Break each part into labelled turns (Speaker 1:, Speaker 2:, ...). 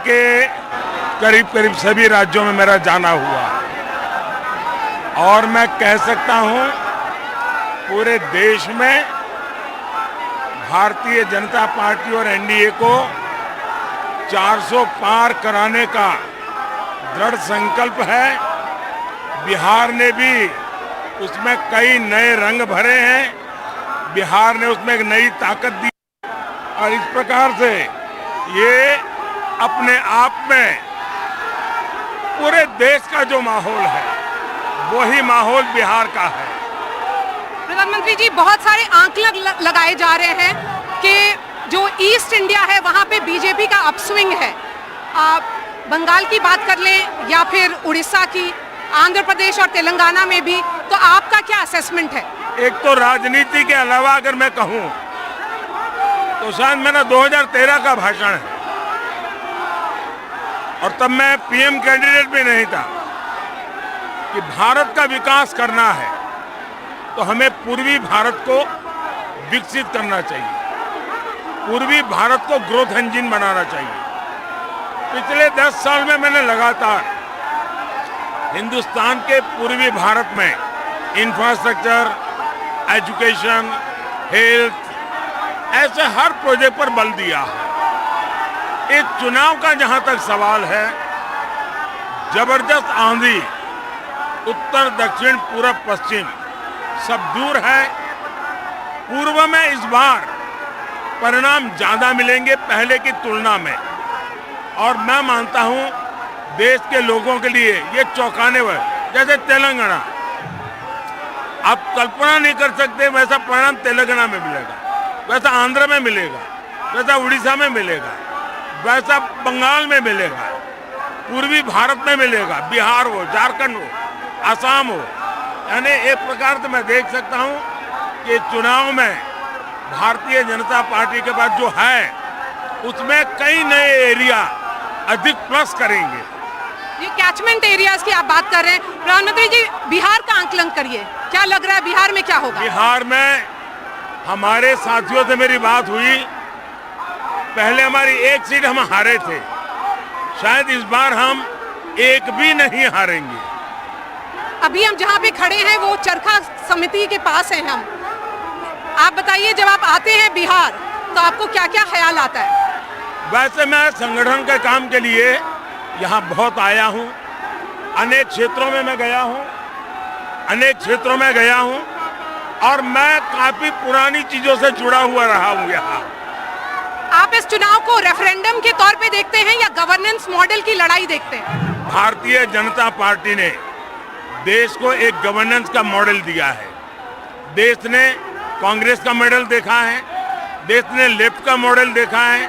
Speaker 1: के करीब करीब सभी राज्यों में मेरा जाना हुआ और मैं कह सकता हूं पूरे देश में भारतीय जनता पार्टी और एनडीए को 400 पार कराने का दृढ़ संकल्प है। बिहार ने भी उसमें कई नए रंग भरे हैं, बिहार ने उसमें एक नई ताकत दी और इस प्रकार से ये अपने आप में पूरे देश का जो माहौल है वही माहौल बिहार का है।
Speaker 2: प्रधानमंत्री जी, बहुत सारे आंकलन लगाए जा रहे हैं कि जो ईस्ट इंडिया है वहां पे बीजेपी का अपस्विंग है। आप बंगाल की बात कर लें या फिर उड़ीसा की, आंध्र प्रदेश और तेलंगाना में भी, तो आपका क्या असेसमेंट है?
Speaker 1: एक तो राजनीति के अलावा अगर मैं कहूं तो शायद मेरा 2013 का भाषण है और तब मैं पीएम कैंडिडेट भी नहीं था कि भारत का विकास करना है तो हमें पूर्वी भारत को विकसित करना चाहिए, पूर्वी भारत को ग्रोथ इंजन बनाना चाहिए। पिछले 10 साल में मैंने लगातार हिंदुस्तान के पूर्वी भारत में इंफ्रास्ट्रक्चर, एजुकेशन, हेल्थ, ऐसे हर प्रोजेक्ट पर बल दिया है। इस चुनाव का जहां तक सवाल है, जबरदस्त आंधी उत्तर दक्षिण पूरब पश्चिम सब दूर है। पूर्व में इस बार परिणाम ज्यादा मिलेंगे पहले की तुलना में और मैं मानता हूं देश के लोगों के लिए ये चौंकाने वाला, जैसे तेलंगाना, आप कल्पना नहीं कर सकते वैसा परिणाम तेलंगाना में मिलेगा, वैसा आंध्र में मिलेगा, वैसा उड़ीसा में मिलेगा, वैसा बंगाल में मिलेगा, पूर्वी भारत में मिलेगा, बिहार हो, झारखंड हो, असम हो। यानी एक प्रकार से मैं देख सकता हूं कि चुनाव में भारतीय जनता पार्टी के पास जो है उसमें कई नए एरिया अधिक प्लस करेंगे।
Speaker 2: ये कैचमेंट एरियाज की आप बात कर रहे हैं, प्रधानमंत्री जी बिहार का आंकलन करिए, क्या लग रहा है बिहार में क्या होगा?
Speaker 1: बिहार में हमारे साथियों से मेरी बात हुई, पहले हमारी एक सीट हम हारे थे, शायद इस बार हम एक भी नहीं हारेंगे।
Speaker 2: अभी हम जहाँ पे खड़े हैं वो चरखा समिति के पास हैं हम। आप बताइए, जब आप आते हैं बिहार तो आपको क्या क्या ख्याल आता है?
Speaker 1: वैसे मैं संगठन के काम के लिए यहाँ बहुत आया हूँ, अनेक क्षेत्रों में मैं गया हूँ, अनेक क्षेत्रों में गया हूँ और मैं काफी पुरानी चीजों से जुड़ा हुआ रहा हूँ यहाँ।
Speaker 2: आप इस चुनाव को रेफरेंडम के तौर पे देखते हैं या गवर्नेंस मॉडल की लड़ाई देखते हैं?
Speaker 1: भारतीय जनता पार्टी ने देश को एक गवर्नेंस का मॉडल दिया है। देश ने कांग्रेस का मॉडल देखा है, देश ने लेफ्ट का मॉडल देखा है,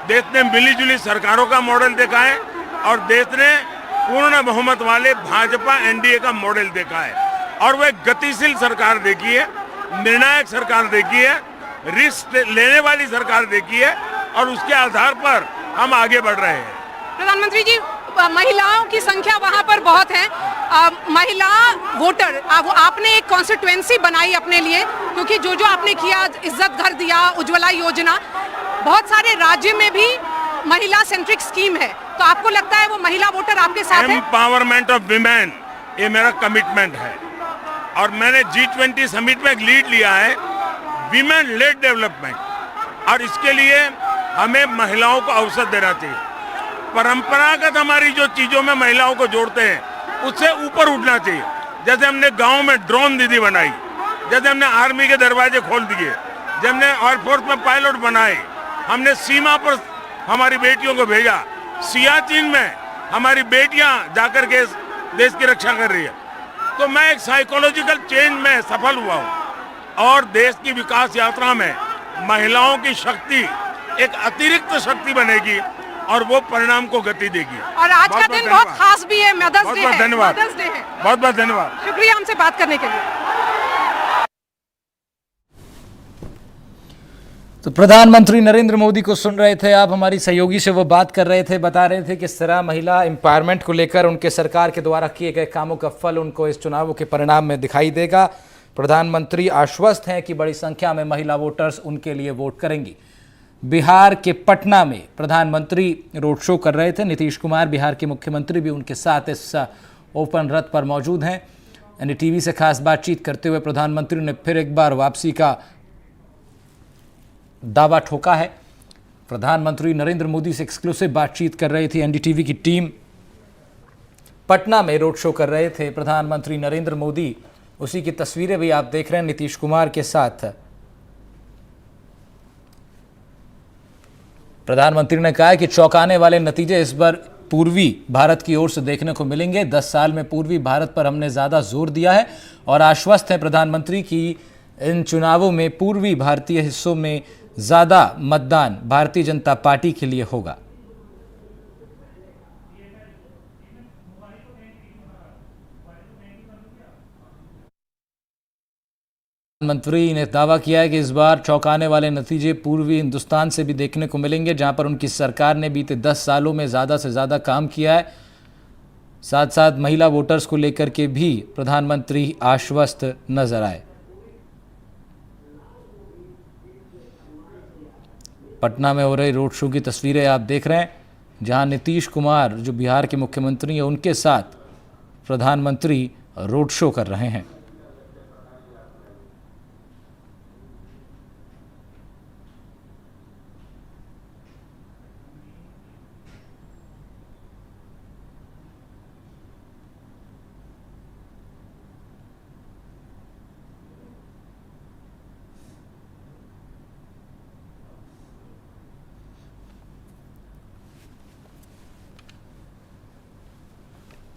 Speaker 1: देश ने मिलीजुली सरकारों का मॉडल देखा है और देश ने पूर्ण बहुमत वाले भाजपा एनडीए का मॉडल देखा है और वह गतिशील सरकार देखी है, निर्णायक सरकार देखी है, रिस्क लेने वाली सरकार देखी है और उसके आधार पर हम आगे बढ़ रहे हैं।
Speaker 2: प्रधानमंत्री जी, महिलाओं की संख्या वहां पर बहुत है, महिला वोटर, आपने एक कॉन्स्टिट्यूएंसी बनाई अपने लिए, क्योंकि जो जो आपने किया, इज्जत घर दिया, उज्ज्वला योजना, बहुत सारे राज्य में भी महिला सेंट्रिक स्कीम है, तो आपको लगता है वो महिला वोटर आपके साथ है?
Speaker 1: एम्पावरमेंट ऑफ विमेन, ये मेरा कमिटमेंट है और मैंने G20 समिट में एक लीड लिया है, विमेन लेड डेवलपमेंट, और इसके लिए हमें महिलाओं को अवसर देना चाहिए। परंपरागत हमारी जो चीजों में महिलाओं को जोड़ते हैं उससे ऊपर उठना चाहिए। जैसे हमने गांव में ड्रोन दीदी बनाई, जैसे हमने आर्मी के दरवाजे खोल दिए, जब हमने एयरफोर्स में पायलट बनाए, हमने सीमा पर हमारी बेटियों को भेजा, सियाचिन में हमारी बेटियां जाकर के देश की रक्षा कर रही है। तो मैं एक साइकोलॉजिकल चेंज में सफल हुआ हूँ और देश की विकास यात्रा में महिलाओं की शक्ति एक अतिरिक्त शक्ति बनेगी और वो परिणाम को गति देगी।
Speaker 2: और आज का दिन बहुत खास भी है, मदर्स डे है।
Speaker 1: धन्यवाद,
Speaker 2: मदर्स डे है।
Speaker 1: बहुत बहुत धन्यवाद,
Speaker 2: शुक्रिया हमसे बात करने के लिए।
Speaker 3: तो प्रधानमंत्री नरेंद्र मोदी को सुन रहे थे आप, हमारी सहयोगी से वो बात कर रहे थे, बता रहे थे किस तरह महिला एम्पावरमेंट को लेकर उनके सरकार के द्वारा किए गए कामों का फल उनको इस चुनावों के परिणाम में दिखाई देगा। प्रधानमंत्री आश्वस्त हैं कि बड़ी संख्या में महिला वोटर्स उनके लिए वोट करेंगी। बिहार के पटना में प्रधानमंत्री रोड शो कर रहे थे। नीतीश कुमार बिहार के मुख्यमंत्री भी उनके साथ इस ओपन रथ पर मौजूद हैं। एनडीटीवी से खास बातचीत करते हुए प्रधानमंत्री ने फिर एक बार वापसी का दावा ठोका है। प्रधानमंत्री नरेंद्र मोदी से एक्सक्लूसिव बातचीत कर रही थी एनडीटीवी की टीम। पटना में रोड शो कर रहे थे प्रधानमंत्री नरेंद्र मोदी, उसी की तस्वीरें भी आप देख रहे हैं नीतीश कुमार के साथ। प्रधानमंत्री ने कहा कि चौंकाने वाले नतीजे इस बार पूर्वी भारत की ओर से देखने को मिलेंगे। 10 साल में पूर्वी भारत पर हमने ज़्यादा जोर दिया है और आश्वस्त है प्रधानमंत्री कि इन चुनावों में पूर्वी भारतीय हिस्सों में ज़्यादा मतदान भारतीय जनता पार्टी के लिए होगा। प्रधानमंत्री ने दावा किया है कि इस बार चौंकाने वाले नतीजे पूर्वी हिंदुस्तान से भी देखने को मिलेंगे, जहां पर उनकी सरकार ने बीते 10 सालों में ज़्यादा से ज़्यादा काम किया है। साथ साथ महिला वोटर्स को लेकर के भी प्रधानमंत्री आश्वस्त नजर आए। पटना में हो रहे रोड शो की तस्वीरें आप देख रहे हैं, जहां नीतीश कुमार जो बिहार के मुख्यमंत्री हैं उनके साथ प्रधानमंत्री रोड शो कर रहे हैं।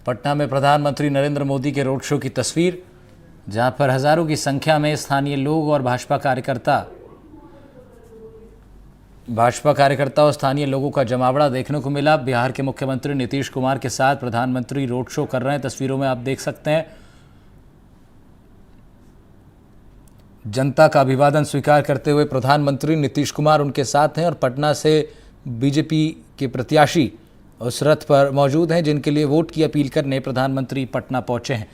Speaker 3: पटना में प्रधानमंत्री नरेंद्र मोदी के रोड शो की तस्वीर, जहां पर हजारों की संख्या में स्थानीय लोग और भाजपा कार्यकर्ता और स्थानीय लोगों का जमावड़ा देखने को मिला। बिहार के मुख्यमंत्री नीतीश कुमार के साथ प्रधानमंत्री रोड शो कर रहे हैं। तस्वीरों में आप देख सकते हैं जनता का अभिवादन स्वीकार करते हुए प्रधानमंत्री नीतीश कुमार उनके साथ हैं और पटना से बीजेपी के प्रत्याशी उस रथ पर मौजूद हैं, जिनके लिए वोट की अपील करने प्रधानमंत्री पटना पहुंचे हैं।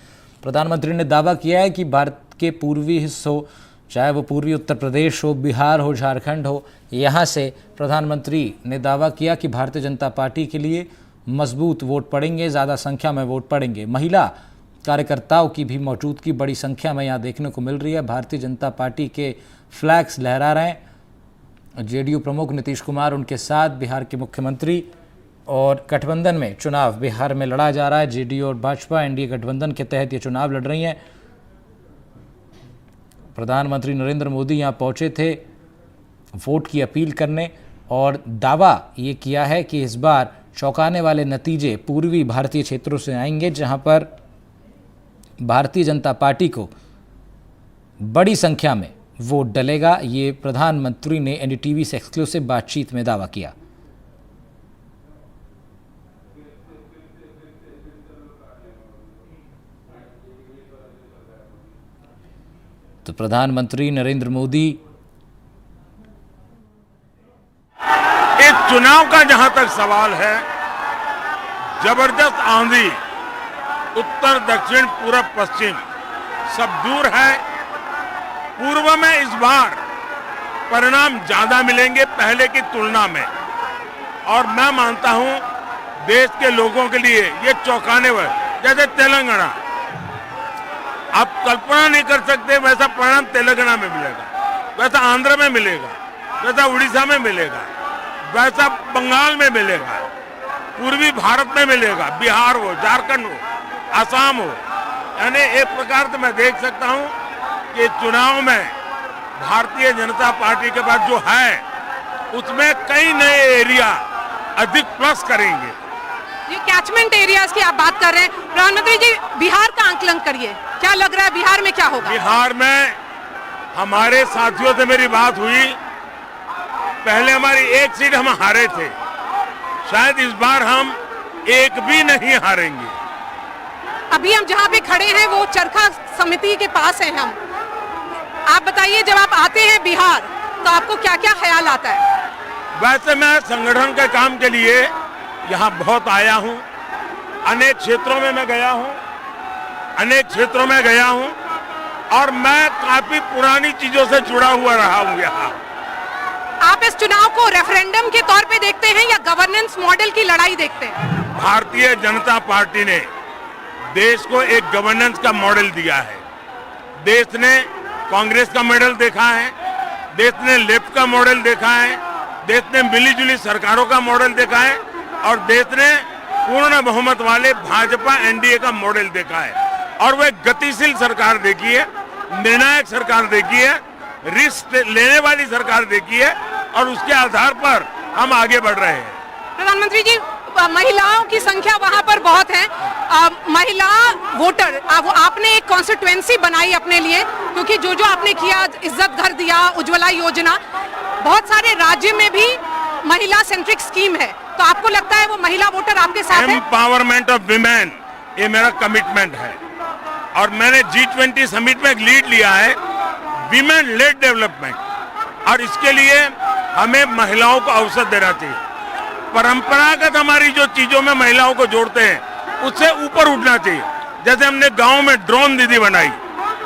Speaker 3: प्रधानमंत्री ने दावा किया है कि भारत के पूर्वी हिस्सों, चाहे वो पूर्वी उत्तर प्रदेश हो, बिहार हो, झारखंड हो, यहाँ से प्रधानमंत्री ने दावा किया कि भारतीय जनता पार्टी के लिए मजबूत वोट पड़ेंगे, ज़्यादा संख्या में वोट पड़ेंगे। महिला कार्यकर्ताओं की भी मौजूदगी बड़ी संख्या में यहाँ देखने को मिल रही है। भारतीय जनता पार्टी के फ्लैग्स लहरा रहे हैं। जेडीयू प्रमुख नीतीश कुमार उनके साथ, बिहार के मुख्यमंत्री, और गठबंधन में चुनाव बिहार में लड़ा जा रहा है। जेडीयू और भाजपा एनडीए गठबंधन के तहत ये चुनाव लड़ रही हैं। प्रधानमंत्री नरेंद्र मोदी यहाँ पहुंचे थे वोट की अपील करने और दावा ये किया है कि इस बार चौंकाने वाले नतीजे पूर्वी भारतीय क्षेत्रों से आएंगे, जहां पर भारतीय जनता पार्टी को बड़ी संख्या में वोट डलेगा। ये प्रधानमंत्री ने एनडीटीवी से एक्सक्लूसिव बातचीत में दावा किया। तो प्रधानमंत्री नरेंद्र मोदी
Speaker 1: इस चुनाव का जहां तक सवाल है, जबरदस्त आंधी उत्तर दक्षिण पूरब पश्चिम सब दूर है। पूर्व में इस बार परिणाम ज्यादा मिलेंगे पहले की तुलना में, और मैं मानता हूं देश के लोगों के लिए ये चौंकाने वाले, जैसे तेलंगाना, आप कल्पना नहीं कर सकते वैसा परिणाम तेलंगाना में मिलेगा, वैसा आंध्र में मिलेगा, वैसा उड़ीसा में मिलेगा, वैसा बंगाल में मिलेगा, पूर्वी भारत में मिलेगा, बिहार हो, झारखंड हो, असम हो। यानी एक प्रकार से मैं देख सकता हूं कि चुनाव में भारतीय जनता पार्टी के पास जो है उसमें कई नए एरिया अधिक प्लस करेंगे।
Speaker 2: ये कैचमेंट एरियाज की आप बात कर रहे हैं प्रधानमंत्री जी, बिहार का आंकलन करिए, क्या लग रहा है बिहार में क्या होगा?
Speaker 1: बिहार में हमारे साथियों से मेरी बात हुई, पहले हमारी एक सीट हम हारे थे, शायद इस बार हम एक भी नहीं हारेंगे।
Speaker 2: अभी हम जहाँ पे खड़े हैं वो चरखा समिति के पास हैं हम। आप बताइए, जब आप आते हैं बिहार तो आपको क्या क्या ख्याल आता है?
Speaker 1: वैसे मैं संगठन के काम के लिए यहाँ बहुत आया हूँ, अनेक क्षेत्रों में मैं गया हूँ, और मैं काफी पुरानी चीजों से जुड़ा हुआ रहा हूँ यहाँ।
Speaker 2: आप इस चुनाव को रेफरेंडम के तौर पे देखते हैं या गवर्नेंस मॉडल की लड़ाई देखते हैं?
Speaker 1: भारतीय जनता पार्टी ने देश को एक गवर्नेंस का मॉडल दिया है। देश ने कांग्रेस का मॉडल देखा है, देश ने लेफ्ट का मॉडल देखा है, देश ने मिलीजुली सरकारों का मॉडल देखा है और देश ने पूर्ण बहुमत वाले भाजपा एनडीए का मॉडल देखा है। और वह गतिशील सरकार देखी है, निर्णायक सरकार देखी है, रिस्क लेने वाली सरकार देखी है और उसके आधार पर हम आगे बढ़ रहे हैं।
Speaker 2: प्रधानमंत्री जी, महिलाओं की संख्या वहां पर बहुत है। महिला वोटर, आपने एक कॉन्स्टिट्यूएंसी बनाई अपने लिए, क्योंकि जो जो आपने किया, इज्जत घर दिया, उज्ज्वला योजना, बहुत सारे राज्य में भी महिला सेंट्रिक स्कीम है, तो आपको लगता है वो महिला वोटर आपके साथ है?
Speaker 1: एम्पावरमेंट ऑफ विमेन, ये मेरा कमिटमेंट है और मैंने G20 समिट में एक लीड लिया है, विमेन लेड डेवलपमेंट, और इसके लिए हमें महिलाओं को अवसर देना चाहिए। परंपरागत हमारी जो चीजों में महिलाओं को जोड़ते हैं उससे ऊपर उठना चाहिए। जैसे हमने गांव में ड्रोन दीदी बनाई,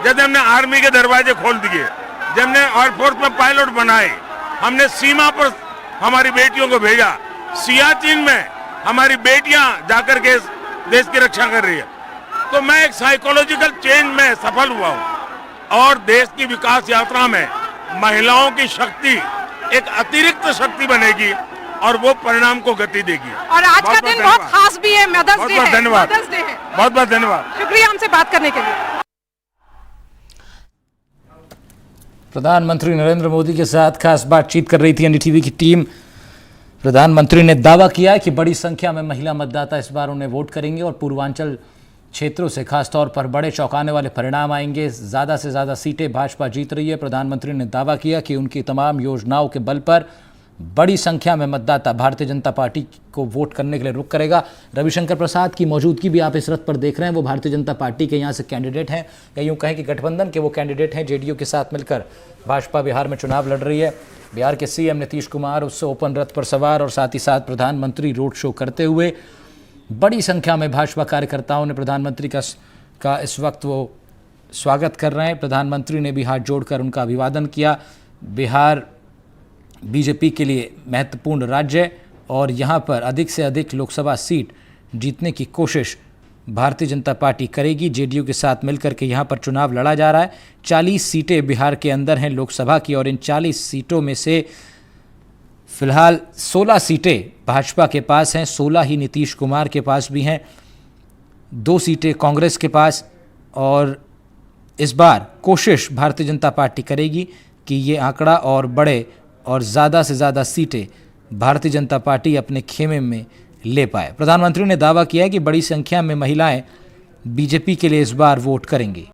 Speaker 1: जैसे हमने आर्मी के दरवाजे खोल दिए, जब हमने एयरफोर्स में पायलट बनाए, हमने सीमा पर हमारी बेटियों को भेजा, सियाचिन में हमारी बेटियां जाकर के देश की रक्षा कर रही है। तो मैं एक साइकोलॉजिकल चेंज में सफल हुआ हूं और देश की विकास यात्रा में महिलाओं की शक्ति एक अतिरिक्त शक्ति बनेगी और वो परिणाम को गति देगी।
Speaker 2: और आज का दिन बहुत खास भी है, मदर्स डे है।
Speaker 1: धन्यवाद,
Speaker 2: मदर्स डे है।
Speaker 1: बहुत बहुत धन्यवाद।
Speaker 2: शुक्रिया हमसे बात करने के लिए।
Speaker 3: प्रधानमंत्री नरेंद्र मोदी के साथ खास बातचीत कर रही थी एनडीटीवी की टीम। प्रधानमंत्री ने दावा किया कि बड़ी संख्या में महिला मतदाता इस बार उन्हें वोट करेंगे और पूर्वांचल क्षेत्रों से खासतौर पर बड़े चौंकाने वाले परिणाम आएंगे। ज़्यादा से ज़्यादा सीटें भाजपा जीत रही है। प्रधानमंत्री ने दावा किया कि उनकी तमाम योजनाओं के बल पर बड़ी संख्या में मतदाता भारतीय जनता पार्टी को वोट करने के लिए रुख करेगा। रविशंकर प्रसाद की मौजूदगी भी आप इस रथ पर देख रहे हैं। वो भारतीय जनता पार्टी के यहाँ से कैंडिडेट हैं, या यूँ कहें कि गठबंधन के वो कैंडिडेट हैं। जेडीयू के साथ मिलकर भाजपा बिहार में चुनाव लड़ रही है। बिहार के सीएम नीतीश कुमार उससे ओपन रथ पर सवार और साथ ही साथ प्रधानमंत्री रोड शो करते हुए बड़ी संख्या में भाजपा कार्यकर्ताओं ने प्रधानमंत्री का इस वक्त वो स्वागत कर रहे हैं। प्रधानमंत्री ने भी हाथ जोड़कर उनका अभिवादन किया। बिहार बीजेपी के लिए महत्वपूर्ण राज्य और यहाँ पर अधिक से अधिक लोकसभा सीट जीतने की कोशिश भारतीय जनता पार्टी करेगी। जेडीयू के साथ मिलकर के यहाँ पर चुनाव लड़ा जा रहा है। 40 सीटें बिहार के अंदर हैं लोकसभा की और इन 40 सीटों में से फिलहाल 16 सीटें भाजपा के पास हैं, 16 ही नीतीश कुमार के पास भी हैं, 2 सीटें कांग्रेस के पास। और इस बार कोशिश भारतीय जनता पार्टी करेगी कि ये आंकड़ा और बढ़े और ज़्यादा से ज़्यादा सीटें भारतीय जनता पार्टी अपने खेमे में ले पाए। प्रधानमंत्री ने दावा किया है कि बड़ी संख्या में महिलाएं बीजेपी के लिए इस बार वोट करेंगी।